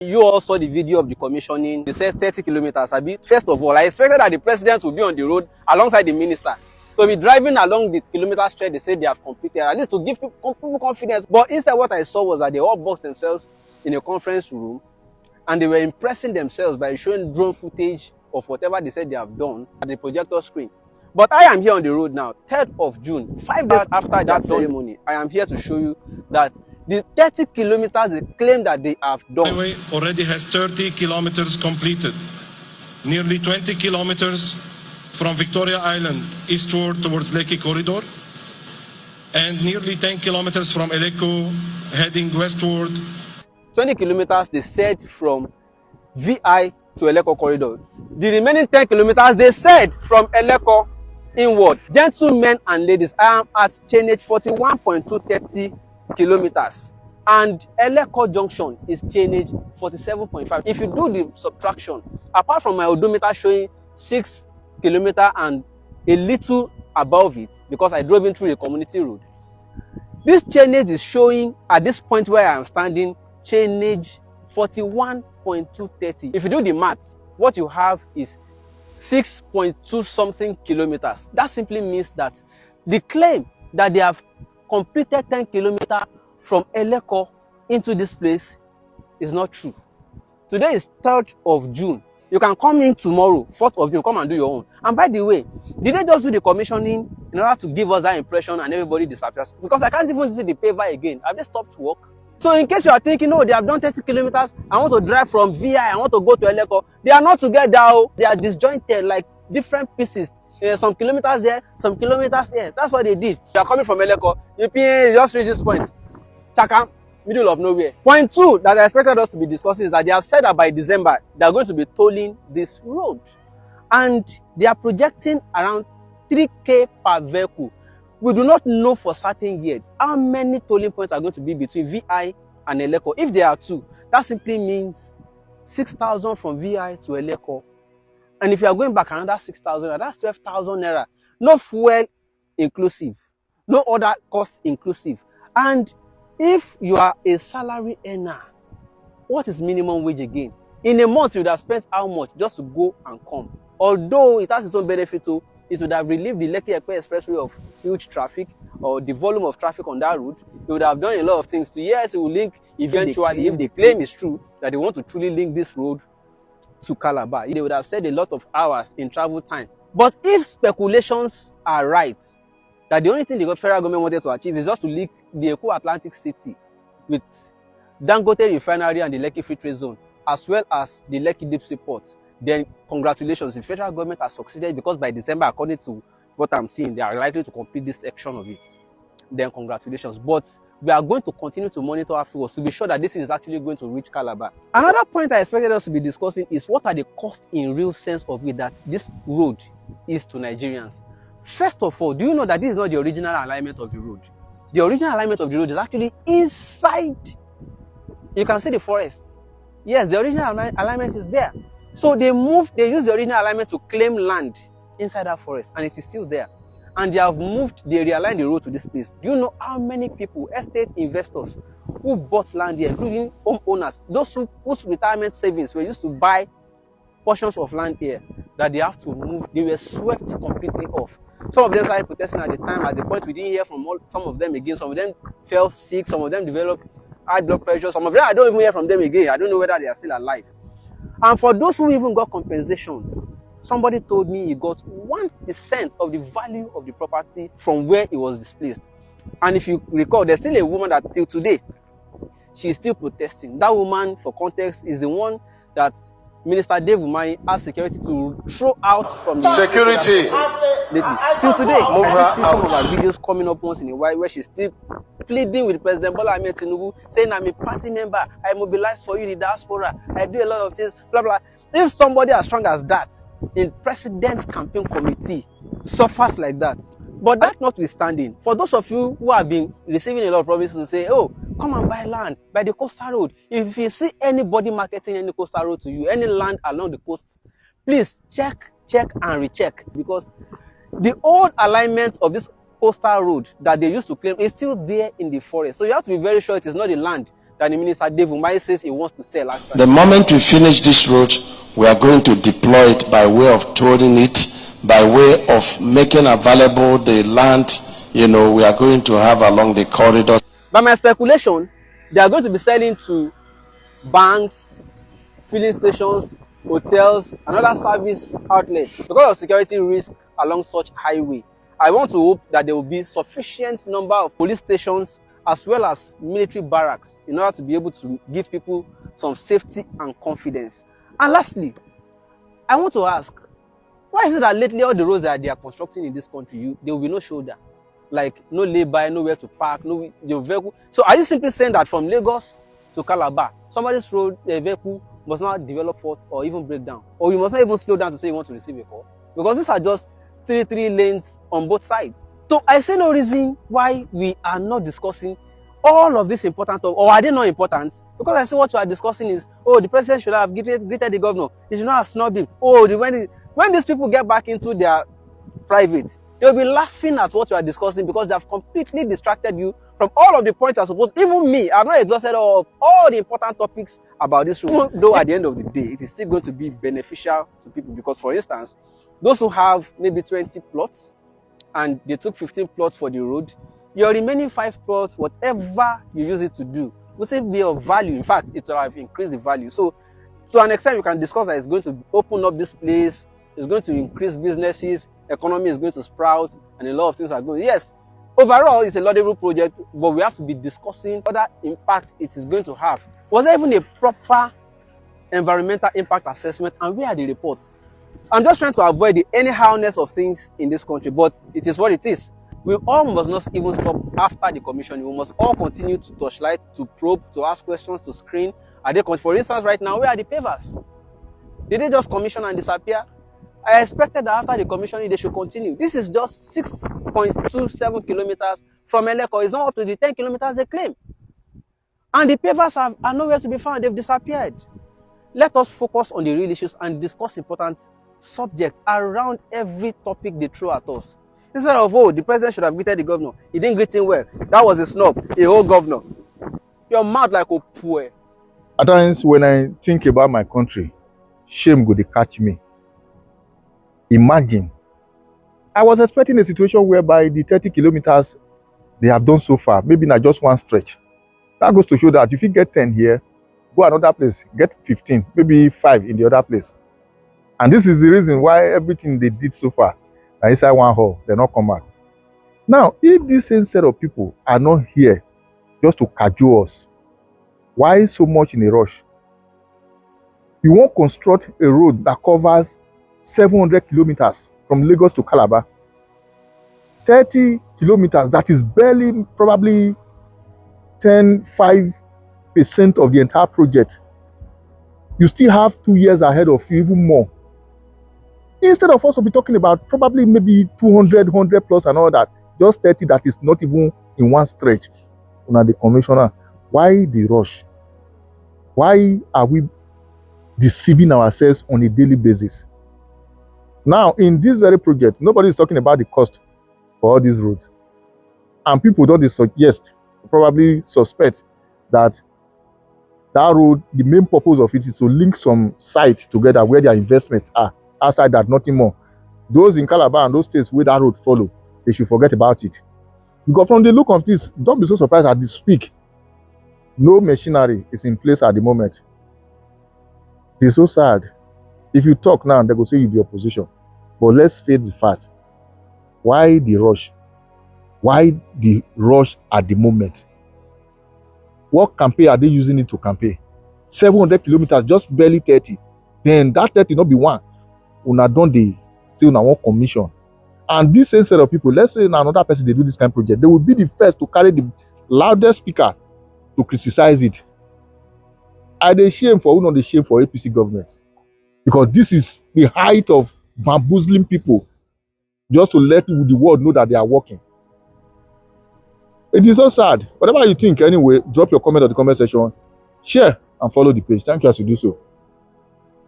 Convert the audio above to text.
You all saw the video of the commissioning. They said 30 kilometers. First of all, I expected that the president would be on the road alongside the minister. So be driving along the kilometer stretch they say they have completed, at least to give people confidence. But instead, what I saw was that they all boxed themselves in a conference room and they were impressing themselves by showing drone footage of whatever they said they have done at the projector screen. But I am here on the road now, 3rd of June, 5 days after that ceremony. I am here to show you that the 30 kilometers they claim that they have done. The highway already has 30 kilometers completed, nearly 20 kilometers from Victoria Island eastward towards Lekki Corridor, and nearly 10 kilometers from Eleko heading westward. 20 kilometers they said from VI to Eleko Corridor. The remaining 10 kilometers they said from Eleko inward. Gentlemen and ladies, I am at chainage 41.230 kilometers and Eleko junction is chainage 47.5. If you do the subtraction, apart from my odometer showing 6 kilometers and a little above it, because I drove in through a community road, this chainage is showing at this point where I am standing chainage 41.230. If you do the math, what you have is 6.2 something kilometers. That simply means that the claim that they have completed 10 kilometers from Eleko into this place is not true. Today is 3rd of June. You can come in tomorrow, 4th of June, come and do your own. And by the way, did they just do the commissioning in order to give us that impression and everybody disappears? Because I can't even see the paver again. Have they stopped work? So in case you are thinking, oh, they have done 30 kilometers, I want to drive from VI, I want to go to Eleko, they are not together. They are disjointed like different pieces. Some kilometers there, some kilometers here. That's what they did. You are coming from Eleko, you just reach this point. Chaka, middle of nowhere. Point 2 that I expected us to be discussing is that they have said that by December, they are going to be tolling this road. And they are projecting around 3K per vehicle. We do not know for certain yet how many tolling points are going to be between VI and Eleko. If there are 2, that simply means 6,000 from VI to Eleko. And if you are going back another 6,000, that's 12,000 naira. No fuel inclusive, no other cost inclusive. And if you are a salary earner, what is minimum wage again? In a month, you would have spent how much just to go and come? Although it has its own benefit too, it would have relieved the Lekki-Epe Expressway of huge traffic or the volume of traffic on that route. It would have done a lot of things to, yes, it will link eventually, if the claim is true, that they want to truly link this road to Calabar. They would have saved a lot of hours in travel time. But if speculations are right, that the only thing the federal government wanted to achieve is just to link the Eko Atlantic City with Dangote Refinery and the Lekki Free Trade Zone, as well as the Lekki Deep Sea Port, then congratulations, the federal government has succeeded, because by December, according to what I'm seeing, they are likely to complete this section of it. Then congratulations. But we are going to continue to monitor afterwards to be sure that this is actually going to reach Calabar. Another point I expected us to be discussing is what are the costs in real sense of it that this road is to Nigerians. First of all, do you know that this is not the original alignment of the road? The original alignment of the road is actually inside. You can see the forest. Yes, the original alignment is there. So they use the original alignment to claim land inside that forest, and it is still there. And they realigned the road to this place. Do you know how many people, estate investors, who bought land here, including homeowners, those whose retirement savings were used to buy portions of land here, that they have to move? They were swept completely off. Some of them started protesting at the time. At the point, we didn't hear from some of them again. Some of them fell sick. Some of them developed high blood pressure. Some of them, I don't even hear from them again. I don't know whether they are still alive. And for those who even got compensation, somebody told me he got 1% of the value of the property from where it was displaced. And if you recall, there's still a woman that till today, she is still protesting. That woman, for context, is the one that Minister Dave Umahi asked security to throw out from the security. Till today, I still see some of her videos coming up once in a while where she's still pleading with President Bola Ahmed Tinubu, saying, I'm a party member, I mobilize for you the diaspora, I do a lot of things, blah, blah. If somebody as strong as that in President's campaign committee suffers like that, but that notwithstanding, for those of you who have been receiving a lot of promises to say, oh, come and buy land by the coastal road. If you see anybody marketing any coastal road to you, any land along the coast, please check and recheck, because the old alignment of this coastal road that they used to claim is still there in the forest. So you have to be very sure it is not the land that the minister Dave Umahi says he wants to sell actually. The moment we finish this road, we are going to deploy it by way of touring it, by way of making available the land, we are going to have along the corridor. By my speculation, they are going to be selling to banks, filling stations, hotels, and other service outlets because of security risk along such highway. I want to hope that there will be sufficient number of police stations as well as military barracks in order to be able to give people some safety and confidence. And lastly, I want to ask, why is it that lately all the roads that they are constructing in this country, there will be no shoulder? Like no lay-by, nowhere to park, no vehicle. So are you simply saying that from Lagos to Calabar, somebody's road vehicle must not develop fault or even break down? Or you must not even slow down to say you want to receive a call? Because these are just three lanes on both sides. So I see no reason why we are not discussing all of this important, or are they not important? Because I see what you are discussing is, oh, the president should have greeted the governor. He should not have snubbed him. Oh, when these people get back into their private, they'll be laughing at what you are discussing because they have completely distracted you from all of the points I suppose. Even me, I've not exhausted all the important topics about this room. Even though at the end of the day, it is still going to be beneficial to people because, for instance, those who have maybe 20 plots and they took 15 plots for the road, your remaining 5 plots, whatever you use it to do, will still be of value. In fact, it will have increased the value. So to an extent, you can discuss that it's going to open up this place, it's going to increase businesses, economy is going to sprout, and a lot of things are going. Yes, overall, it's a laudable project, but we have to be discussing what impact it is going to have. Was there even a proper environmental impact assessment, and where are the reports? I'm just trying to avoid the anyhowness of things in this country, but it is what it is. We all must not even stop after the commissioning. We must all continue to torchlight, to probe, to ask questions, to screen. Are they, for instance, right now, where are the pavers? Did they just commission and disappear? I expected that after the commissioning, they should continue. This is just 6.27 kilometers from Eleko. It's not up to the 10 kilometers they claim. And the pavers are nowhere to be found. They've disappeared. Let us focus on the real issues and discuss important subjects around every topic they throw at us. Instead of, oh, the president should have greeted the governor. He didn't greet him well. That was a snub. A whole governor. You're mad like a poor. At times, when I think about my country, shame go to catch me. Imagine, I was expecting a situation whereby the 30 kilometers they have done so far, maybe not just one stretch. That goes to show that if you get 10 here, go another place, get 15, maybe 5 in the other place. And this is the reason why everything they did so far, now inside one hole, they not come back. Now, if this same set of people are not here just to cajole us, why so much in a rush? You won't construct a road that covers 700 kilometers from Lagos to Calabar. 30 kilometers, that is barely probably 5% of the entire project. You still have 2 years ahead of you, even more. Instead of us to be talking about probably maybe 200, 100 plus and all that, just 30 that is not even in one stretch. Now the commissioner, why the rush? Why are we deceiving ourselves on a daily basis? Now, in this very project, nobody is talking about the cost for all these roads. And people don't suggest, probably suspect that road, the main purpose of it is to link some sites together where their investments are. Outside that, nothing more. Those in Calabar and those states where that road follow, they should forget about it. Because from the look of this, don't be so surprised at this speak. No machinery is in place at the moment. It's so sad. If you talk now, they will say you're the opposition. But let's face the fact. Why the rush? Why the rush at the moment? What campaign are they using it to campaign? 700 kilometers, just barely 30. Then that 30 not be one. Una don't they say una want commission. And this same set of people, let's say another person they do this kind of project, they will be the first to carry the loudest speaker to criticize it. Are they shame for who not the shame for APC government? Because this is the height of bamboozling people just to let the world know that they are working. It is so sad. Whatever you think anyway, drop your comment on the comment section, share and follow the page. Thank you as you do so.